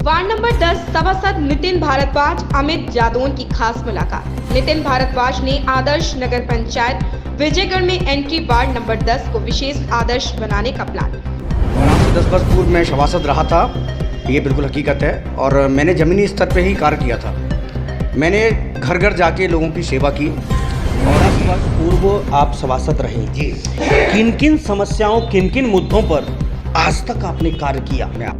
Ward number 10 सभासद नितिन भारद्वाज अमित जादौन की खास मुलाकात। नितिन भारद्वाज ने आदर्श नगर पंचायत विजयगढ़ में एंट्री वार्ड नंबर 10 को विशेष आदर्श बनाने का प्लान। और आज से 10 वर्ष पूर्व मैं सभासद रहा था, ये बिल्कुल हकीकत है। और मैंने ज़मीनी स्तर पे ही कार्य किया था। मैंने घर घर जाके लोगों की सेवा की। और 10 वर्ष पूर्व आप सभासद रहे जी। किन किन समस्याओं किन किन मुद्दों पर आज तक आपने कार्य किया?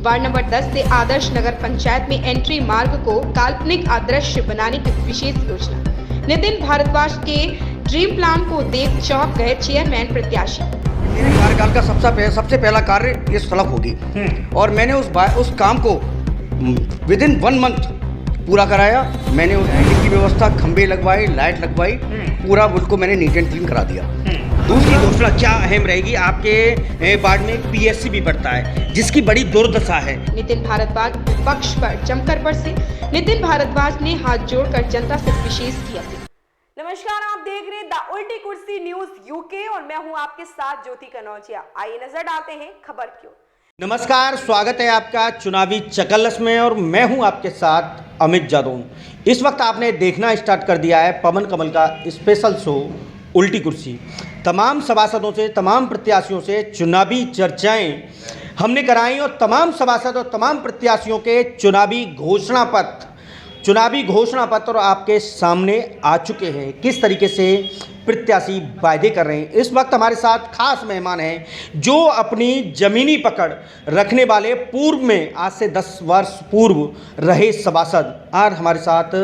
वार्ड नंबर 10 से आदर्श नगर पंचायत में एंट्री मार्ग को काल्पनिक आदर्श बनाने की विशेष योजना। नितिन भारद्वाज के ड्रीम प्लान को देख चौंक गए चेयरमैन प्रत्याशी। मेरे कार्यकाल का सबसे पहला कार्य ये सड़क होगी। और मैंने उस काम को विद इन 1 मंथ पूरा कराया। मैंने उस लाइटिंग की व्यवस्था, खंबे लगवाए, लाइट लगवाई, पूरा उसको मैंने नीट एंड क्लीन करा दिया। दूसरी घोषणा क्या अहम रहेगी? आपके वार्ड में पीएससी भी बढ़ता है जिसकी बड़ी दुर्दशा है। नितिन भारद्वाज पक्ष पर जमकर बरसे। नितिन भारद्वाज ने हाथ जोड़कर जनता से विशेष की अपील। नमस्कार, आप देख रहे हैं द उल्टी कुर्सी न्यूज यूके और मैं हूं आपके साथ ज्योति कनौजिया। आइए नजर डालते हैं खबर की ओर। नमस्कार, स्वागत है आपका चुनावी चकल्लस में और मैं हूं आपके साथ अमित जादौन। इस वक्त आपने देखना स्टार्ट कर दिया है पवन कमल का स्पेशल शो उल्टी कुर्सी। तमाम सभासदों से, तमाम प्रत्याशियों से चुनावी चर्चाएं हमने कराई और तमाम सभासद और तमाम प्रत्याशियों के चुनावी घोषणा पत्र आपके सामने आ चुके हैं। किस तरीके से प्रत्याशी वायदे कर रहे हैं। इस वक्त हमारे साथ खास मेहमान हैं जो अपनी ज़मीनी पकड़ रखने वाले पूर्व में आज से 10 वर्ष पूर्व रहे सभासद और हमारे साथ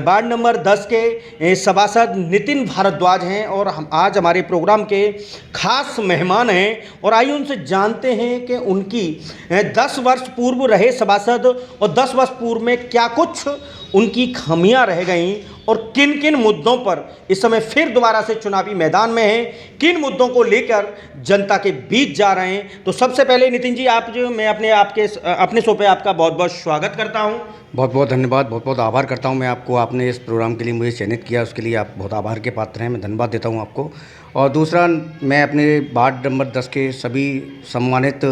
वार्ड नंबर 10 के सभासद नितिन भारद्वाज हैं और हम आज हमारे प्रोग्राम के खास मेहमान हैं। और आइए उनसे जानते हैं कि उनकी 10 वर्ष पूर्व रहे सभासद और 10 वर्ष पूर्व में क्या कुछ उनकी खामियां रह गईं और किन किन मुद्दों पर इस समय फिर दोबारा से चुनावी मैदान में हैं, किन मुद्दों को लेकर जनता के बीच जा रहे हैं। तो सबसे पहले नितिन जी, मैं अपने शो पे आपका बहुत बहुत स्वागत करता हूं। बहुत बहुत धन्यवाद, बहुत बहुत आभार करता हूं मैं आपको। आपने इस प्रोग्राम के लिए मुझे चयनित किया, उसके लिए आप बहुत आभार के पात्र हैं। मैं धन्यवाद देता हूं आपको। और दूसरा, मैं अपने वार्ड नंबर 10 के सभी सम्मानित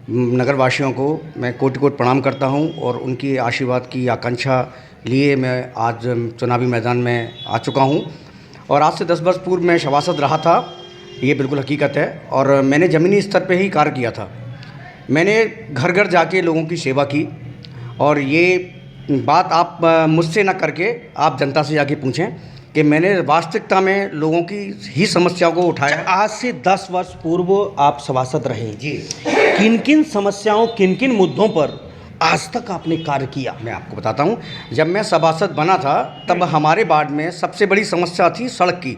नगरवासियों को मैं कोटि कोटि प्रणाम करता हूं और उनकी आशीर्वाद की आकांक्षा लिए मैं आज चुनावी मैदान में आ चुका हूं। और आज से 10 वर्ष पूर्व मैं सभासद रहा था, ये बिल्कुल हकीकत है। और मैंने ज़मीनी स्तर पे ही कार्य किया था। मैंने घर घर जाके लोगों की सेवा की। और ये बात आप मुझसे ना करके आप जनता से जाके पूछें कि मैंने वास्तविकता में लोगों की ही समस्याओं को उठाया। आज से 10 वर्ष पूर्व आप सभासद रहे जी। किन किन समस्याओं किन किन मुद्दों पर आज तक आपने कार्य किया? मैं आपको बताता हूँ। जब मैं सभासद बना था तब हमारे वार्ड में सबसे बड़ी समस्या थी सड़क की,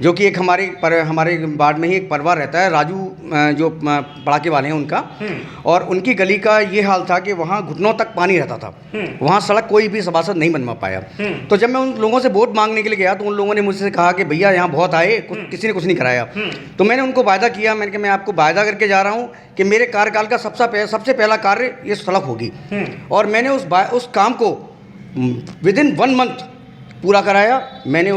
जो कि एक हमारे वार्ड में ही एक परिवार रहता है, राजू जो पड़ाके वाले हैं उनका। और उनकी गली का ये हाल था कि वहाँ घुटनों तक पानी रहता था। वहाँ सड़क कोई भी सभासद नहीं बनवा पाया। तो जब मैं उन लोगों से वोट मांगने के लिए गया तो उन लोगों ने मुझसे कहा कि भैया यहाँ बहुत आए, किसी ने कुछ नहीं कराया। तो मैंने उनको वायदा किया, मैंने कहा मैं आपको वायदा करके जा रहा हूँ कि मेरे कार्यकाल का सबसे पहला कार्य ये सड़क होगी। और मैंने उस काम को विद इन 1 मंथ पूरा कराया। मैंने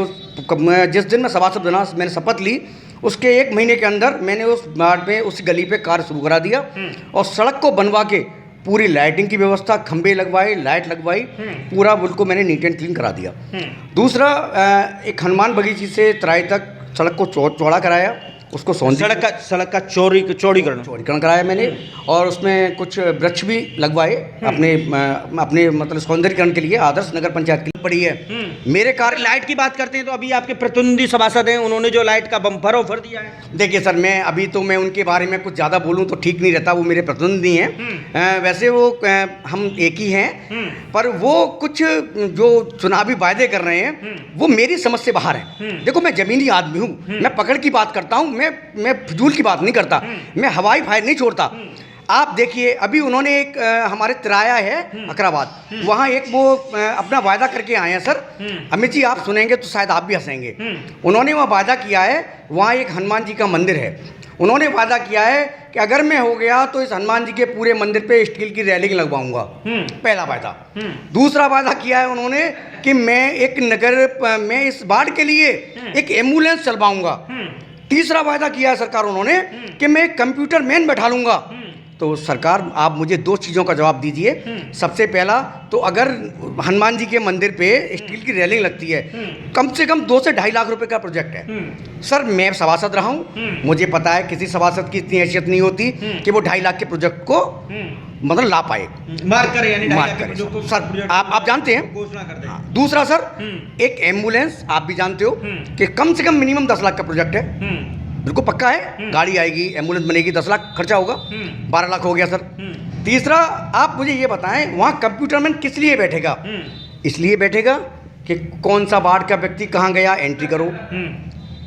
जिस दिन मैं सभासद बना, मैंने शपथ ली, उसके 1 महीने के अंदर मैंने उस वार्ड में उस गली पे कार्य शुरू करा दिया। और सड़क को बनवा के पूरी लाइटिंग की व्यवस्था, खंबे लगवाए, लाइट लगवाई, पूरा उसको मैंने नीट एंड क्लीन करा दिया। दूसरा, एक हनुमान बगीची से तराई तक सड़क को चौड़ा कराया, उसको सड़क का चौड़ीकरण कराया मैंने। और उसमें कुछ वृक्ष भी लगवाए अपने मतलब सौंदर्यीकरण के लिए। आदर्श नगर पंचायत की पड़ी है। मेरे कार्य लाइट की बात करते हैं तो अभी आपके प्रतिनिधि सभासद हैं, उन्होंने जो लाइट का बम्पर ऑफर दिया है। देखिए सर, मैं उनके बारे में कुछ ज़्यादा बोलूँ तो ठीक नहीं रहता। वो मेरे प्रतिनिधि हैं। वैसे वो हम एक ही हैं, पर वो कुछ जो चुनावी वायदे कर रहे हैं वो मेरी समझ से बाहर है। देखो, मैं जमीनी आदमी हूँ, मैं पकड़ की बात करता हूँ, मैं फिजूल की बात नहीं करता, मैं हवाई फायर नहीं छोड़ता। आप देखिए, अभी उन्होंने एक हमारे तिराया है अकराबाद, वहाँ एक वो अपना वायदा करके आए हैं सर। अमित जी, आप सुनेंगे तो शायद आप भी हंसेंगे। उन्होंने वह वायदा किया है, वहाँ एक हनुमान जी का मंदिर है। उन्होंने वादा किया है कि अगर मैं हो गया तो इस हनुमान जी के पूरे मंदिर पे स्टील की रेलिंग लगवाऊंगा। पहला वादा। दूसरा वादा किया है उन्होंने कि मैं इस वार्ड के लिए एक एम्बुलेंस चलवाऊंगा। तीसरा वायदा किया है सरकार उन्होंने कि मैं कंप्यूटर मैन बैठा लूंगा। तो सरकार आप मुझे दो चीज़ों का जवाब दीजिए। सबसे पहला तो अगर हनुमान जी के मंदिर पे स्टील की रेलिंग लगती है, कम से कम 2 से 2.5 लाख रुपए का प्रोजेक्ट है। सर मैं सभासद रहा हूँ, मुझे पता है किसी सभासद की इतनी हैसियत नहीं होती कि वो 2.5 लाख के प्रोजेक्ट को मतलब ला पाए, मार्क करे, यानी मार्क करे। सर आप जानते हैं, घोषणा कर दें। दूसरा सर एक एम्बुलेंस आप भी जानते हो कि कम से कम मिनिमम 10 लाख का प्रोजेक्ट है, बिल्कुल पक्का है। गाड़ी आएगी, एम्बुलेंस बनेगी, 10 लाख खर्चा होगा, 12 लाख हो गया सर। तीसरा आप मुझे ये बताएं, वहाँ कंप्यूटर मैन किस लिए बैठेगा? इसलिए बैठेगा कि कौन सा वार्ड का व्यक्ति कहाँ गया एंट्री करो,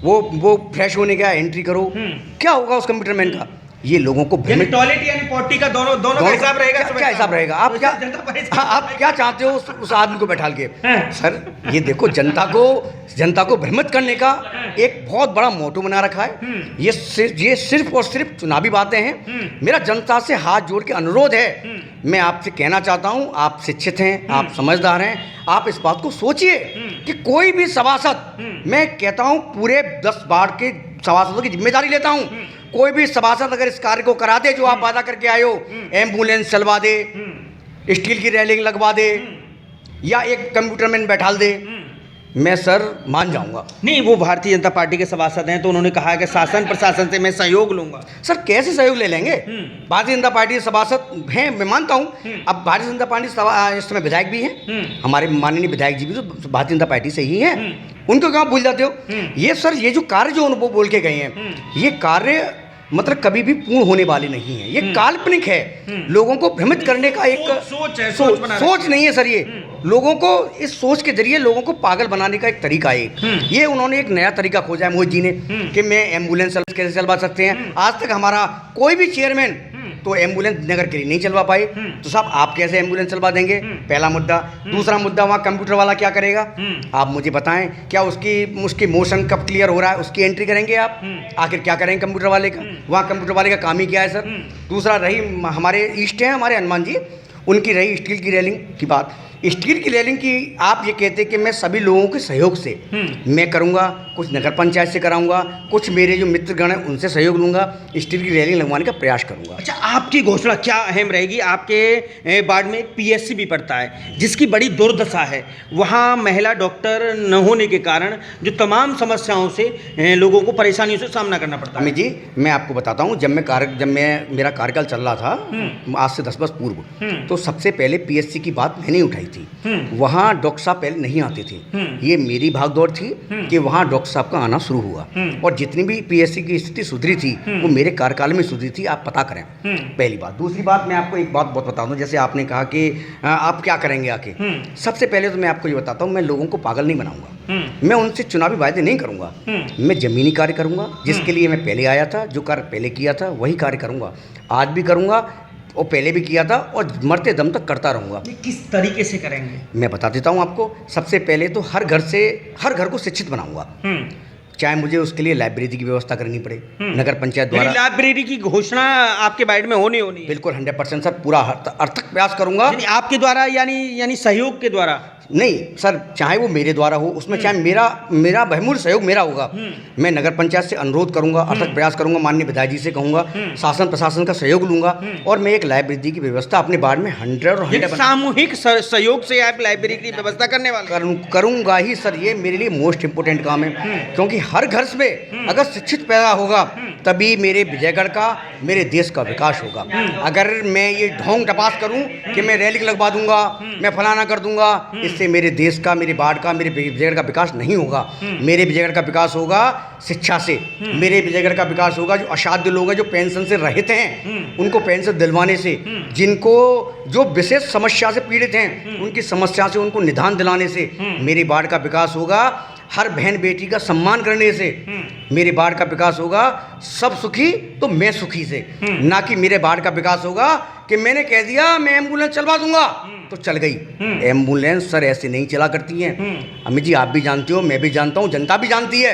वो फ्रेश होने गया एंट्री करो। क्या होगा उस कंप्यूटर मैन का? ये लोगों को भ्रमित, टॉयलेट यानी पॉटी का दोनों का हिसाब रहेगा। क्या हिसाब रहेगा? आप क्या चाहते हो उस आदमी को बैठाल के? सर ये देखो, जनता को भ्रमित करने का एक बहुत बड़ा मोटो बना रखा है। ये सिर्फ और सिर्फ चुनावी बातें हैं। मेरा जनता से हाथ जोड़ के अनुरोध है, मैं आपसे कहना चाहता हूं, आप शिक्षित हैं, आप समझदार हैं, आप इस बात को सोचिए कि कोई भी सभासद, मैं कहता हूं पूरे 10 वार्ड के सभासदों की जिम्मेदारी लेता हूं, कोई भी सभासद अगर इस कार्य को करा दे जो आप वादा करके आए हो, एम्बुलेंस चलवा दे, स्टील की रेलिंग लगवा दे या एक कंप्यूटर मैन बैठाल दे, मैं सर मान जाऊंगा। नहीं, वो भारतीय जनता पार्टी के सभासद हैं तो उन्होंने कहा कि शासन प्रशासन से मैं सहयोग लूंगा। सर कैसे सहयोग ले लेंगे? भारतीय जनता पार्टी के सभासद हैं, मैं मानता हूं। अब भारतीय जनता पार्टी इस समय विधायक भी हैं, हमारे माननीय विधायक जी भी तो भारतीय जनता पार्टी से ही हैं, उनको क्यों भूल जाते हो? ये सर ये जो कार्य जो वो बोल के गए हैं, ये कार्य मतलब कभी भी पूर्ण होने वाले नहीं है, ये काल्पनिक है, लोगों को भ्रमित करने का एक सोच है, सोच नहीं है सर। ये लोगों को इस सोच के जरिए लोगों को पागल बनाने का एक तरीका है। ये उन्होंने एक नया तरीका खोजा है मोहित जी ने कि मैं एम्बुलेंस कैसे चलवा सकते हैं। आज तक हमारा कोई भी चेयरमैन तो एम्बुलेंस नगर के लिए नहीं चलवा पाए, तो साहब आप कैसे एम्बुलेंस चलवा देंगे? पहला मुद्दा। दूसरा मुद्दा, वहाँ कंप्यूटर वाला क्या करेगा? आप मुझे बताएं, क्या उसकी मोशन कब क्लियर हो रहा है उसकी एंट्री करेंगे आप? आखिर क्या करेंगे कंप्यूटर वाले का? वहाँ कंप्यूटर वाले का काम ही क्या है सर? दूसरा रही हमारे ईस्ट हैं हमारे हनुमान जी, उनकी रही स्टील की रेलिंग की बात। स्टील की रेलिंग की आप ये कहते कि मैं सभी लोगों के सहयोग से मैं करूँगा, कुछ नगर पंचायत से कराऊंगा, कुछ मेरे जो मित्रगण हैं उनसे सहयोग लूँगा, स्टील की रेलिंग लगवाने का प्रयास करूँगा। अच्छा, आपकी घोषणा क्या अहम रहेगी? आपके वार्ड में एक पीएससी भी पड़ता है जिसकी बड़ी दुर्दशा है, वहाँ महिला डॉक्टर न होने के कारण जो तमाम समस्याओं से लोगों को परेशानियों से सामना करना पड़ता है। अमित जी मैं आपको बताता हूँ, जब मेरा कार्यकाल चल रहा था आज से 10 वर्ष पूर्व, तो सबसे पहले पीएससी की बात मैंने उठाई थी। वहाँ डॉक्टर साहब पहले नहीं आते थे, ये मेरी भागदौड़ थी कि वहाँ डॉक्टर साहब का आना शुरू हुआ, और जितनी भी पीएससी की स्थिति सुधरी थी वो मेरे कार्यकाल में सुधरी थी, आप पता करें। पहली बात। दूसरी बात, मैं आपको एक बात बहुत बता दूं, जैसे आपने कहा कि आप क्या करेंगे आके। सबसे पहले तो मैं आपको ये बताता हूँ, मैं लोगों को पागल नहीं बनाऊंगा, मैं उनसे चुनावी वायदे नहीं करूंगा, मैं जमीनी कार्य करूंगा, जिसके लिए मैं पहले आया था, जो कार्य पहले किया था वही कार्य करूंगा, आज भी करूंगा और पहले भी किया था और मरते दम तक करता रहूँगा। किस तरीके से करेंगे? मैं बता देता हूँ आपको। सबसे पहले तो हर घर को शिक्षित बनाऊंगा, चाहे मुझे उसके लिए लाइब्रेरी की व्यवस्था करनी पड़े नगर पंचायत द्वारा। लाइब्रेरी की घोषणा आपके वार्ड में होनी बिल्कुल 100% सर, पूरा अर्थक प्रयास करूंगा। आपके द्वारा यानी सहयोग के द्वारा नहीं सर, चाहे वो मेरे द्वारा हो, उसमें चाहे मेरा बहुमूल्य सहयोग मेरा होगा। मैं नगर पंचायत से अनुरोध करूंगा, अर्थक प्रयास करूंगा, माननीय विधायक जी से कहूंगा, शासन प्रशासन का सहयोग लूंगा, और मैं एक लाइब्रेरी की व्यवस्था अपने वार्ड में 100 सामूहिक सहयोग से आप लाइब्रेरी की व्यवस्था करने वाले करूंगा ही सर। ये मेरे लिए मोस्ट इंपोर्टेंट काम है, क्योंकि हर घर में अगर शिक्षित पैदा होगा तभी मेरे विजयगढ़ का, मेरे देश का विकास होगा। अगर मैं ये ढोंग टपास करूं कि मैं रैली लगवा दूंगा, मैं फलाना कर दूंगा, इससे मेरे देश का, मेरे वार्ड का, मेरे विजयगढ़ का विकास नहीं होगा। मेरे विजयगढ़ का विकास होगा शिक्षा से, मेरे विजयगढ़ का विकास होगा जो असाध्य लोग हैं, जो पेंशन से रहित हैं, उनको पेंशन दिलवाने से, जिनको जो विशेष समस्या से पीड़ित हैं उनकी समस्या से उनको निदान दिलाने से मेरे वार्ड का विकास होगा। हर बहन बेटी का सम्मान करने से मेरे वार्ड का विकास होगा। सब सुखी तो मैं सुखी से, ना कि मेरे वार्ड का विकास होगा कि मैंने कह दिया मैं एम्बुलेंस चलवा दूंगा तो चल गई। एम्बुलेंस सर ऐसे नहीं चला करती हैं। अमित जी आप भी जानते हो, मैं भी जानता हूँ, जनता भी जानती है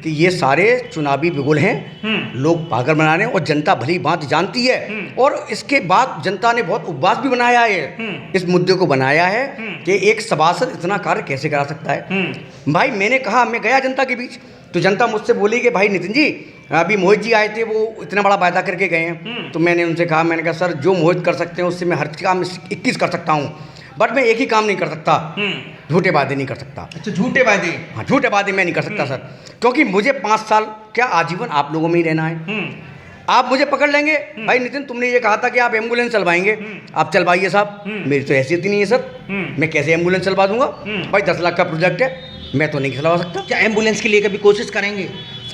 कि ये सारे चुनावी बिगुल हैं, लोग पागल बना रहे हैं, और जनता भली बात जानती है। और इसके बाद जनता ने बहुत उपवास भी बनाया है, इस मुद्दे को बनाया है कि एक सभासद इतना कार्य कैसे करा सकता है। भाई मैंने कहा, मैं गया जनता के बीच, तो जनता मुझसे बोली कि भाई नितिन जी, अभी मोहित जी आए थे, वो इतना बड़ा वायदा करके गए हैं। तो मैंने उनसे कहा, मैंने कहा सर जो मोहित कर सकते हैं उससे मैं हर काम 21 कर सकता हूँ, बट मैं एक ही काम नहीं कर सकता, झूठे वादे नहीं कर सकता। अच्छा, झूठे वादे? हाँ, झूठे वादे मैं नहीं कर सकता सर, क्योंकि मुझे 5 साल क्या आजीवन आप लोगों में ही रहना है। आप मुझे पकड़ लेंगे, भाई नितिन तुमने ये कहा था कि आप एम्बुलेंस चलवाएंगे, आप चलवाइए साहब, मेरी तो हैसियत ही नहीं है सर, मैं कैसे एम्बुलेंस चलवा दूंगा? भाई 10 लाख का प्रोजेक्ट है, मैं तो नहीं चलवा सकता। क्या एम्बुलेंस के लिए कभी कोशिश करेंगे?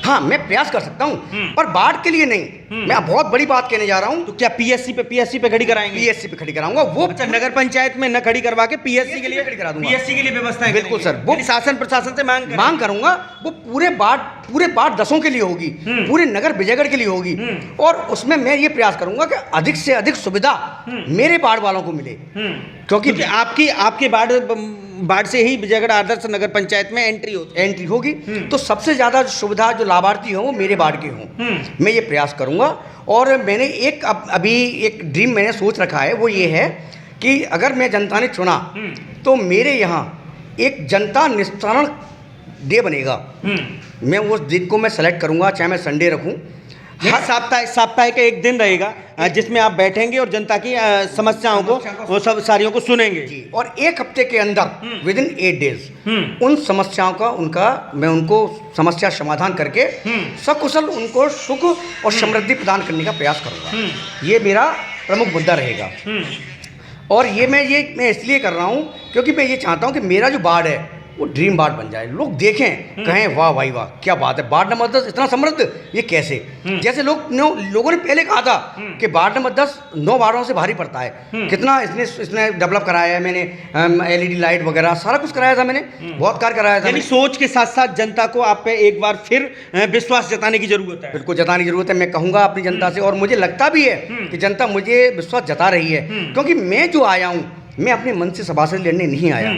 हाँ, मैं प्रयास कर सकता हूँ, पर बाढ़ के लिए नहीं। मैं अब बहुत बड़ी बात कहने जा रहा हूँ। तो क्या पीएससी पे खड़ी कराएंगे? पीएससी पे खड़ी कराऊंगा वो। अच्छा, नगर पंचायत में न खड़ी करवा के पीएससी के लिए खड़ी करा दूंगा। पीएससी के लिए व्यवस्था है? बिल्कुल सर, वो शासन प्रशासन से मांग करूंगा। वो पूरे बाढ़ दसों के लिए होगी, पूरे नगर विजयगढ़ के लिए होगी, और उसमें मैं ये प्रयास करूंगा कि अधिक से अधिक सुविधा मेरे बाढ़ वालों को मिले, क्योंकि आपके बाढ़ से ही विजयगढ़ आदर्श नगर पंचायत में एंट्री होगी। तो सबसे ज़्यादा सुविधा जो लाभार्थी हों वो मेरे बाढ़ के हों, मैं ये प्रयास करूँगा। और मैंने अभी एक ड्रीम मैंने सोच रखा है, वो ये है कि अगर मैं जनता ने चुना तो मेरे यहाँ एक जनता निस्तारण डे बनेगा। मैं उस दिन को मैं सेलेक्ट करूँगा, चाहे मैं संडे रखूँ। हर साप्ताहिक एक दिन रहेगा जिसमें आप बैठेंगे और जनता की समस्याओं को वो सब सारियों को सुनेंगे जी। और एक हफ्ते के अंदर विदिन 8 डेज उन समस्याओं का मैं उनको समस्या समाधान करके सकुशल उनको सुख और समृद्धि प्रदान करने का प्रयास करूँगा। ये मेरा प्रमुख मुद्दा रहेगा। और ये मैं इसलिए कर रहा हूँ क्योंकि मैं ये चाहता हूँ कि मेरा जो बाढ़ है वो ड्रीम बाढ़ बन जाए, लोग देखें, कहें वाह भाई वाह क्या बात है, वार्ड नंबर 10 इतना समृद्ध, ये कैसे? जैसे लोगों ने पहले कहा था कि वार्ड नंबर 10 9 वार्डों से भारी पड़ता है, कितना इसने डेवलप कराया है, मैंने LED लाइट वगैरह सारा कुछ कराया था, मैंने बहुत कार्य कराया था। यानी सोच के साथ साथ जनता को आप पे एक बार फिर विश्वास जताने की जरूरत है। बिल्कुल जताने की जरूरत है, मैं कहूँगा अपनी जनता से, और मुझे लगता भी है कि जनता मुझे विश्वास जता रही है, क्योंकि मैं जो आया हूँ मैं अपने मन से सभासद लड़ने नहीं आया।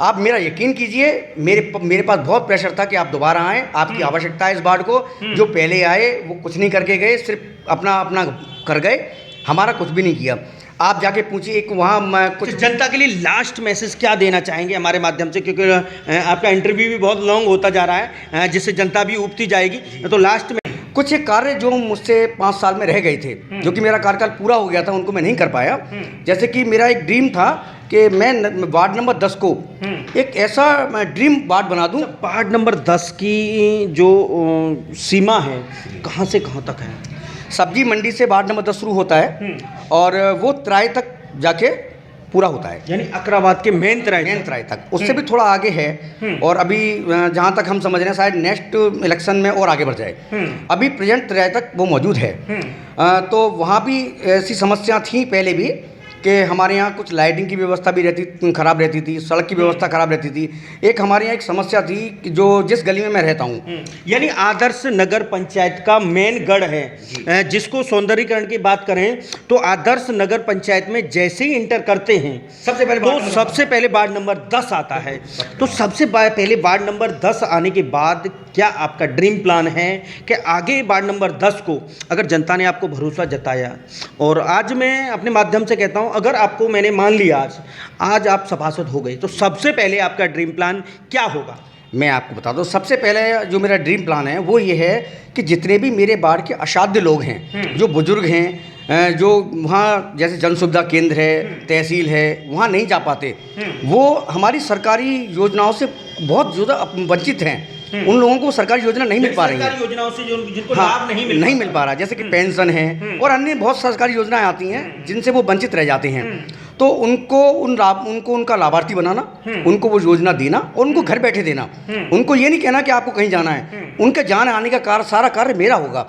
आप मेरा यकीन कीजिए, मेरे पास बहुत प्रेशर था कि आप दोबारा आएँ, आपकी आवश्यकता है इस बाढ़ को। जो पहले आए वो कुछ नहीं करके गए, सिर्फ अपना कर गए, हमारा कुछ भी नहीं किया। आप जाके पूछिए, एक वहाँ कुछ जनता के लिए लास्ट मैसेज क्या देना चाहेंगे हमारे माध्यम से, क्योंकि आपका इंटरव्यू भी बहुत लॉन्ग होता जा रहा है, जिससे जनता भी उबती जाएगी। तो लास्ट में कुछ एक कार्य जो मुझसे 5 साल में रह गए थे, जो कि मेरा कार्यकाल पूरा हो गया था, उनको मैं नहीं कर पाया। जैसे कि मेरा एक ड्रीम था कि मैं वार्ड नंबर 10 को एक ऐसा ड्रीम वार्ड बना दूं। वार्ड नंबर 10 की जो सीमा है कहाँ से कहाँ तक है? सब्जी मंडी से वार्ड नंबर 10 शुरू होता है और वो तराई तक जाके पूरा होता है, यानी अकराबाद के मेन तराई तक। उससे भी थोड़ा आगे है, और अभी जहाँ तक हम समझ रहे हैं शायद नेक्स्ट इलेक्शन में और आगे बढ़ जाए। अभी प्रेजेंट तराई तक वो मौजूद है। तो वहाँ भी ऐसी समस्या थी पहले भी कि हमारे यहाँ कुछ लाइटिंग की व्यवस्था भी खराब रहती थी, सड़क की व्यवस्था खराब रहती थी। एक हमारे यहाँ एक समस्या थी कि जो जिस गली में मैं रहता हूँ, यानी आदर्श नगर पंचायत का मेन गढ़ है, जिसको सौंदर्यीकरण की बात करें तो आदर्श नगर पंचायत में जैसे ही इंटर करते हैं सबसे पहले वार्ड नंबर 10 आता है। तो सबसे पहले वार्ड नंबर 10 आने के बाद क्या आपका ड्रीम प्लान है कि आगे वार्ड नंबर 10 को, अगर जनता ने आपको भरोसा जताया, और आज मैं अपने माध्यम से कहता हूं, अगर आपको मैंने मान लिया आज आप सभासद हो गए, तो सबसे पहले आपका ड्रीम प्लान क्या होगा? मैं आपको बता दूं, सबसे पहले जो मेरा ड्रीम प्लान है वो ये है कि जितने भी मेरे बाढ़ के असाध्य लोग हैं, जो बुजुर्ग हैं, जो वहाँ जैसे जन सुविधा केंद्र है, तहसील है, वहाँ नहीं जा पाते, वो हमारी सरकारी योजनाओं से बहुत ज़्यादा वंचित हैं। उन लोगों को सरकारी योजना नहीं मिल पा रही है, योजनाओं से जिनको लाभ नहीं मिल पा रहा, जैसे कि पेंशन है और अन्य बहुत सरकारी योजनाएं आती हैं जिनसे वो वंचित रह जाते हैं। तो उनको उनका लाभार्थी बनाना, उनको वो योजना देना और उनको घर बैठे देना। उनको ये नहीं कहना कि आपको कहीं जाना है, उनके जाने आने का सारा कार्य मेरा होगा,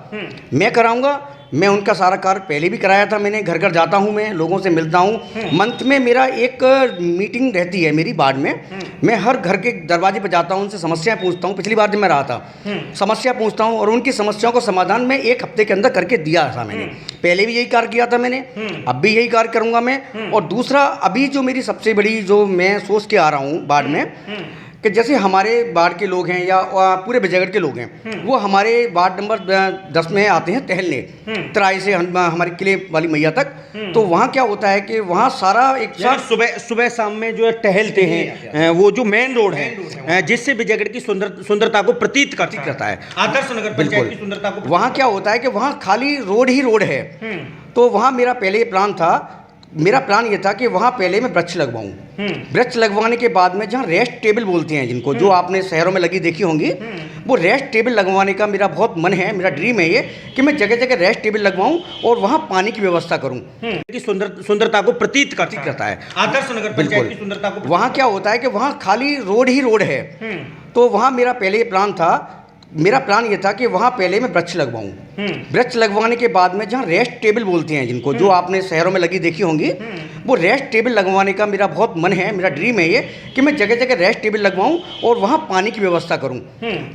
मैं कराऊंगा। मैं उनका सारा कार्य पहले भी कराया था, मैंने घर घर जाता हूँ, मैं लोगों से मिलता हूँ। मंथ में मेरा एक मीटिंग रहती है मेरी वार्ड में, मैं हर घर के दरवाजे पर जाता हूँ, उनसे समस्याएं पूछता हूँ। पिछली बार जब मैं रहा था समस्या पूछता हूँ और उनकी समस्याओं को समाधान मैं 1 हफ्ते के अंदर करके दिया था। मैंने पहले भी यही कार्य किया था मैंने, अब भी यही कार्य करूँगा मैं। और दूसरा, अभी जो मेरी सबसे बड़ी जो मैं सोच के आ रहा हूँ वार्ड में कि जैसे हमारे वार्ड के लोग हैं या पूरे विजयगढ़ के लोग हैं, वो हमारे वार्ड नंबर 10 में आते हैं टहलने, तराई से हमारे किले वाली मैया तक। तो वहाँ क्या होता है कि वहाँ सारा एक साथ सुबह शाम में जो है टहलते हैं, वो जो मेन रोड है जिससे विजयगढ़ की सुंदरता को प्रतीत करता है, आदर्श नगर पंचायत की सुंदरता को। वहाँ क्या होता है कि वहाँ खाली रोड ही रोड है। तो वहाँ मेरा पहले प्लान था, मेरा प्लान ये था कि वहाँ पहले मैं वृक्ष लगवाऊँ। वृक्ष लगवाने के बाद में जहाँ रेस्ट टेबल बोलते हैं जिनको, जो आपने शहरों में लगी देखी होंगी, वो रेस्ट टेबल लगवाने का मेरा बहुत मन है, मेरा ड्रीम है ये कि मैं जगह जगह रेस्ट टेबल लगवाऊँ और वहाँ पानी की व्यवस्था करूँ। की सुंदरता को प्रतीत करता है, आदर्श नगर पंचायत की सुंदरता को। वहाँ क्या होता है कि वहाँ खाली रोड ही रोड है। तो वहाँ मेरा पहले प्लान था, मेरा प्लान ये था कि वहाँ पहले मैं वृक्ष लगवाऊँ। वृक्ष लगवाने के बाद में जहाँ रेस्ट टेबल बोलते हैं जिनको, जो आपने शहरों में लगी देखी होंगी, वो रेस्ट टेबल लगवाने का मेरा बहुत मन है, मेरा ड्रीम है ये कि मैं जगह जगह रेस्ट टेबल लगवाऊँ और वहाँ पानी की व्यवस्था करूँ,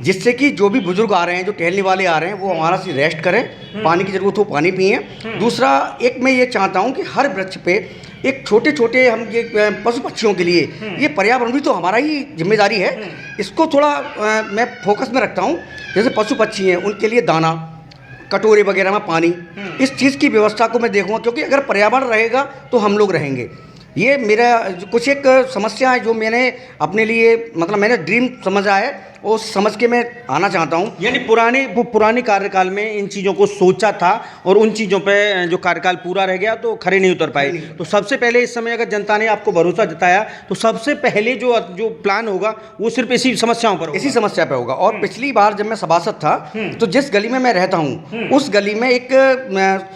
जिससे कि जो भी बुजुर्ग आ रहे हैं, जो टहलने वाले आ रहे हैं, वो हमारा से रेस्ट करें, पानी की ज़रूरत हो पानी पिएँ। दूसरा एक मैं ये चाहता हूँ कि हर वृक्ष पे एक छोटे छोटे हम ये पशु पक्षियों के लिए, ये पर्यावरण भी तो हमारा ही जिम्मेदारी है, इसको थोड़ा मैं फोकस में रखता हूँ। जैसे पशु पक्षी हैं, उनके लिए दाना, कटोरे वगैरह में पानी, इस चीज़ की व्यवस्था को मैं देखूँगा, क्योंकि अगर पर्यावरण रहेगा तो हम लोग रहेंगे। ये मेरा कुछ एक समस्या है जो मैंने अपने लिए, मतलब मैंने ड्रीम समझा है, वो समझ के मैं आना चाहता हूँ। यानी पुराने कार्यकाल में इन चीज़ों को सोचा था और उन चीज़ों पे जो कार्यकाल पूरा रह गया तो खरे नहीं उतर पाए। तो सबसे पहले इस समय अगर जनता ने आपको भरोसा जताया तो सबसे पहले जो प्लान होगा वो सिर्फ इसी समस्याओं पर होगा। इसी समस्या पे होगा। और पिछली बार जब मैं सभासद था तो जिस गली में मैं रहता हूँ उस गली में एक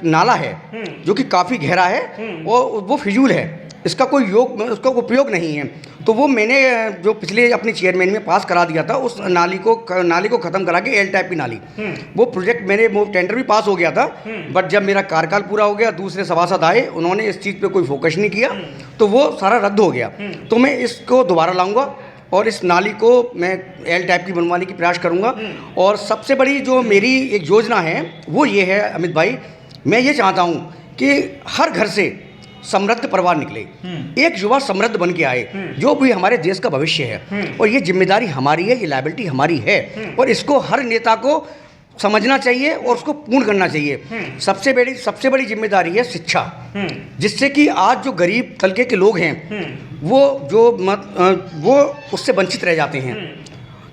नाला है जो कि काफ़ी गहरा है और वो फिजूल है, इसका कोई उसका उपयोग नहीं है। तो वो मैंने जो पिछले अपनी चेयरमैन में पास करा दिया था, उस नाली को ख़त्म करा के एल टाइप की नाली, वो प्रोजेक्ट वो टेंडर भी पास हो गया था। बट जब मेरा कार्यकाल पूरा हो गया, दूसरे सभासद आए, उन्होंने इस चीज़ पे कोई फोकस नहीं किया, तो वो सारा रद्द हो गया। तो मैं इसको दोबारा लाऊंगा और इस नाली को मैं एल टाइप की बनवाने की प्रयास करूंगा। और सबसे बड़ी जो मेरी एक योजना है वो ये है अमित भाई, मैं ये चाहता हूँ कि हर घर से समृद्ध परिवार निकले, एक युवा समृद्ध बन के आए, जो भी हमारे देश का भविष्य है। और ये जिम्मेदारी हमारी है, ये लायबिलिटी हमारी है, और इसको हर नेता को समझना चाहिए और उसको पूर्ण करना चाहिए। सबसे बड़ी जिम्मेदारी है शिक्षा, जिससे कि आज जो गरीब तबके के लोग हैं वो उससे वंचित रह जाते हैं।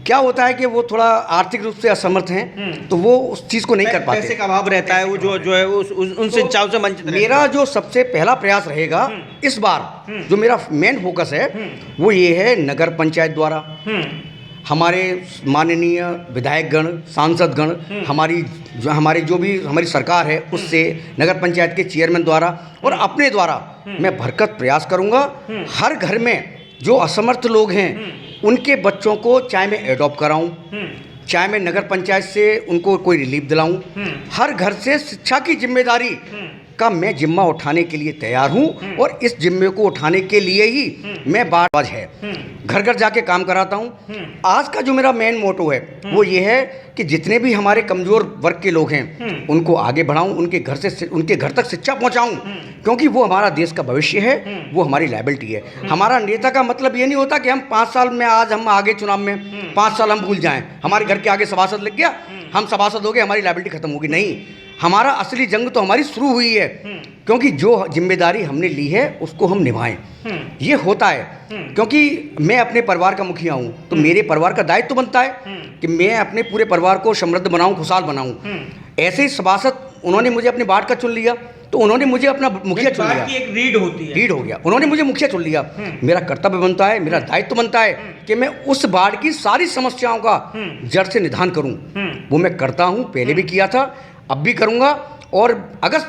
क्या होता है कि वो थोड़ा आर्थिक रूप से असमर्थ हैं, तो वो उस चीज़ को नहीं कर पाते, पैसे का अभाव रहता है, वो जो है उन शिक्षाओं से वंचित। मेरा जो सबसे पहला प्रयास रहेगा इस बार, जो मेरा मेन फोकस है वो ये है, नगर पंचायत द्वारा हमारे माननीय विधायकगण, सांसदगण, हमारी जो भी हमारी सरकार है उससे, नगर पंचायत के चेयरमैन द्वारा और अपने द्वारा मैं भरसक प्रयास करूँगा। हर घर में जो असमर्थ लोग हैं उनके बच्चों को चाहे मैं एडॉप्ट कराऊं, चाहे मैं नगर पंचायत से उनको कोई रिलीफ दिलाऊं, हर घर से शिक्षा की जिम्मेदारी का मैं जिम्मा उठाने के लिए तैयार हूं। और इस जिम्मे को उठाने के लिए ही मैं बात है, घर घर जाके काम कराता हूं। आज का जो मेरा मेन मोटो है वो ये है कि जितने भी हमारे कमज़ोर वर्ग के लोग हैं उनको आगे बढ़ाऊं, उनके घर तक शिक्षा पहुंचाऊं, क्योंकि वो हमारा देश का भविष्य है, वो हमारी लायबिलिटी है। हमारा नेता का मतलब ये नहीं होता कि हम 5 साल में, आज हम आगे चुनाव में 5 साल हम भूल जाएं, हमारे घर के आगे सभासद लग गया, हम सभासद हो गए, हमारी लायबिलिटी खत्म होगी। नहीं, हमारा असली जंग तो हमारी शुरू हुई है, क्योंकि जो जिम्मेदारी हमने ली है उसको हम निभाएं। ये होता है क्योंकि मैं अपने परिवार का मुखिया हूँ, तो मेरे परिवार का दायित्व तो बनता है कि मैं अपने पूरे परिवार को समृद्ध बनाऊं, खुशहाल बनाऊं। ऐसे ही सभासद, उन्होंने मुझे अपने वार्ड का चुन लिया, तो उन्होंने मुझे अपना मुखिया चुन लिया, एक रीड होती है, रीड हो गया, उन्होंने मुझे मुखिया चुन लिया। मेरा कर्तव्य बनता है, मेरा दायित्व बनता है कि मैं उस वार्ड की सारी समस्याओं का जड़ से निदान करूं। वो मैं करता हूं, पहले भी किया था, अब भी करूंगा। और अगर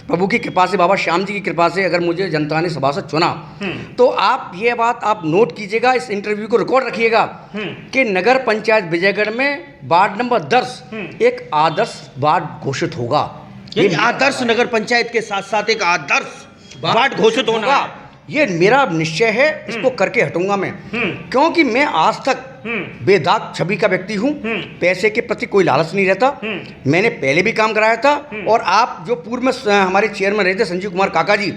प्रभु की कृपा से, बाबा श्याम जी की कृपा से अगर मुझे जनता ने सभासद चुना, तो आप ये बात आप नोट कीजिएगा, इस इंटरव्यू को रिकॉर्ड रखिएगा कि नगर पंचायत विजयगढ़ में वार्ड नंबर 10 एक आदर्श वार्ड घोषित होगा। ये आदर्श नगर पंचायत के साथ साथ एक आदर्श वार्ड घोषित होगा, ये मेरा निश्चय है, इसको करके हटूंगा मैं। क्योंकि मैं आज तक बेदाग छवि का व्यक्ति हूँ, पैसे के प्रति कोई लालच नहीं रहता। मैंने पहले भी काम कराया था, और आप जो पूर्व में हमारे चेयरमैन रहे थे संजीव कुमार काका जी,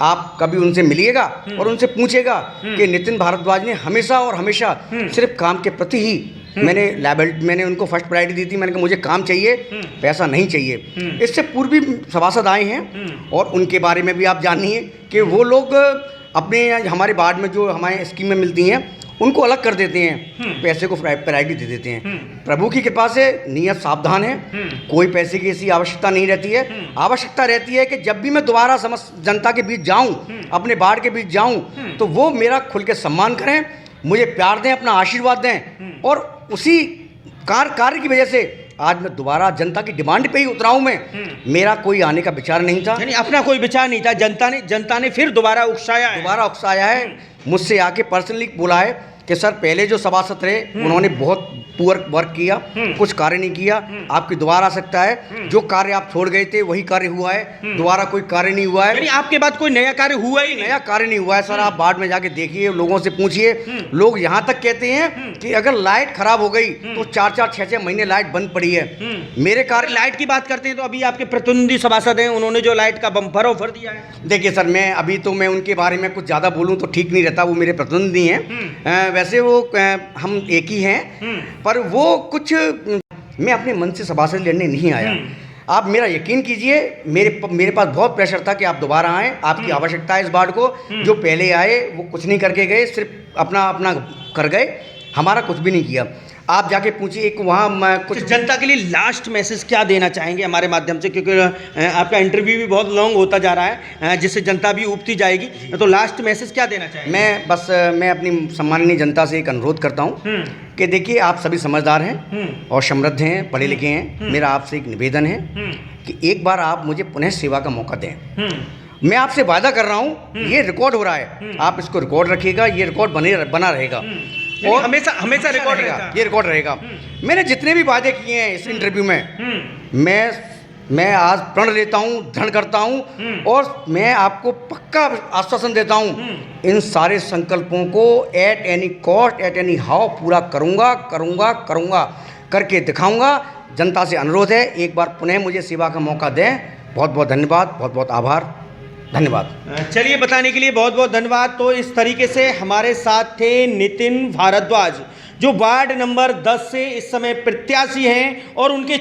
आप कभी उनसे मिलिएगा और उनसे पूछेगा कि नितिन भारद्वाज ने हमेशा और हमेशा सिर्फ काम के प्रति ही मैंने उनको फर्स्ट प्रायोरिटी दी थी। मैंने कहा मुझे काम चाहिए, पैसा नहीं चाहिए। इससे पूर्व भी सभासद आए हैं, और उनके बारे में भी आप जानिए कि वो लोग अपने हमारे वार्ड में जो हमारे स्कीमें मिलती हैं उनको अलग कर देते हैं, पैसे को प्रायोरिटी दे देते हैं। प्रभु की कृपा से नियत सावधान है, कोई पैसे की ऐसी आवश्यकता नहीं रहती है। आवश्यकता रहती है कि जब भी मैं दोबारा जनता के बीच जाऊं, अपने वार्ड के बीच जाऊं, तो वो मेरा खुल के सम्मान करें, मुझे प्यार दें, अपना आशीर्वाद दें। और उसी कार्य की वजह से आज मैं दोबारा जनता की डिमांड पे ही उतरा हूं। मेरा कोई आने का विचार नहीं था, यानी अपना कोई विचार नहीं था। जनता ने फिर दोबारा उकसाया है। मुझसे आके पर्सनली बोला है कि सर पहले जो सभासद रहे उन्होंने बहुत पुअर वर्क किया, कुछ कार्य नहीं किया, आपकी दोबारा आ सकता है। जो कार्य आप छोड़ गए थे वही कार्य हुआ है, दोबारा कोई कार्य नहीं हुआ है। यानी आपके बाद कोई नया कार्य हुआ ही नहीं? नया कार्य नहीं हुआ है सर। आप वार्ड में जाके देखिए, लोगों से पूछिए। लोग यहाँ तक कहते हैं कि अगर लाइट खराब हो गई तो 4-4, 6-6 महीने लाइट बंद पड़ी है। मेरे कार्य लाइट की बात करते हैं तो अभी आपके प्रतिनिधि सभासद हैं, उन्होंने जो लाइट का बम्पर ऑफर दिया है। देखिए सर, मैं उनके बारे में कुछ ज़्यादा बोलूँ तो ठीक नहीं रहता। वो मेरे प्रतिनिधि हैं, वैसे वो हम एक ही हैं, पर वो कुछ मैं अपने मन से सभासद लड़ने नहीं आया। आप मेरा यकीन कीजिए, मेरे पास बहुत प्रेशर था कि आप दोबारा आएँ, आपकी आवश्यकता है इस वार्ड को। जो पहले आए वो कुछ नहीं करके गए, सिर्फ अपना कर गए, हमारा कुछ भी नहीं किया। आप जाके पूछिए, एक वहाँ कुछ जनता के लिए लास्ट मैसेज क्या देना चाहेंगे हमारे माध्यम से, क्योंकि आपका इंटरव्यू भी बहुत लॉन्ग होता जा रहा है, जिससे जनता भी उबती जाएगी, तो लास्ट मैसेज क्या देना चाहेंगे? मैं अपनी सम्माननीय जनता से एक अनुरोध करता हूँ कि देखिए, आप सभी समझदार हैं और समृद्ध हैं, पढ़े लिखे हैं। मेरा आपसे एक निवेदन है कि एक बार आप मुझे पुनः सेवा का मौका दें। मैं आपसे वादा कर रहा हूँ, ये रिकॉर्ड हो रहा है, आप इसको रिकॉर्ड रखिएगा, ये रिकॉर्ड बना रहेगा और हमेशा रिकॉर्ड रहेगा, ये रिकॉर्ड रहेगा। मैंने जितने भी वादे किए हैं इस इंटरव्यू में, मैं आज प्रण लेता हूँ, दृढ़ करता हूँ, और मैं आपको पक्का आश्वासन देता हूँ, इन सारे संकल्पों को at any cost, at any how पूरा करूँगा, करके दिखाऊँगा। जनता से अनुरोध है, एक बार पुनः मुझे सेवा का मौका दें। बहुत बहुत धन्यवाद, बहुत बहुत आभार, धन्यवाद। चलिए, बताने के लिए बहुत बहुत धन्यवाद। तो इस तरीके से हमारे साथ थे नितिन भारद्वाज, जो वार्ड नंबर 10 से इस समय प्रत्याशी हैं, और उनके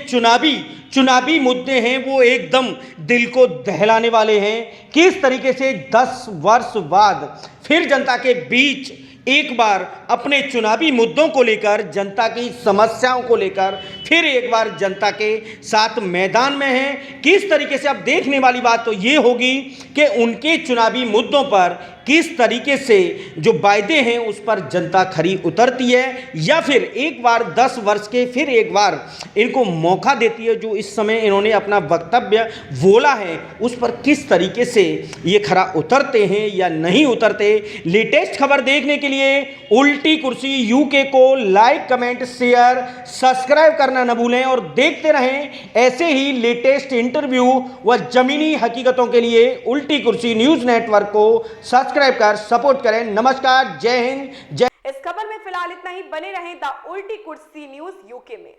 चुनावी मुद्दे हैं वो एकदम दिल को दहलाने वाले हैं। किस तरीके से 10 वर्ष बाद फिर जनता के बीच एक बार अपने चुनावी मुद्दों को लेकर, जनता की समस्याओं को लेकर फिर एक बार जनता के साथ मैदान में हैं। किस तरीके से अब देखने वाली बात तो ये होगी कि उनके चुनावी मुद्दों पर किस तरीके से जो वायदे हैं उस पर जनता खरी उतरती है, या फिर एक बार 10 वर्ष के फिर एक बार इनको मौका देती है। जो इस समय इन्होंने अपना वक्तव्य बोला है उस पर किस तरीके से ये खरा उतरते हैं या नहीं उतरते। लेटेस्ट खबर देखने के लिए उल्टी कुर्सी यूके को लाइक, कमेंट, शेयर, सब्सक्राइब करना न भूलें, और देखते रहें ऐसे ही लेटेस्ट इंटरव्यू व जमीनी हकीकतों के लिए उल्टी कुर्सी न्यूज़ नेटवर्क को सब्सक्राइब कर सपोर्ट करें। नमस्कार, जय हिंद, जय। इस खबर में फिलहाल इतना ही। बने रहें द उल्टी कुर्सी न्यूज़ यूके में।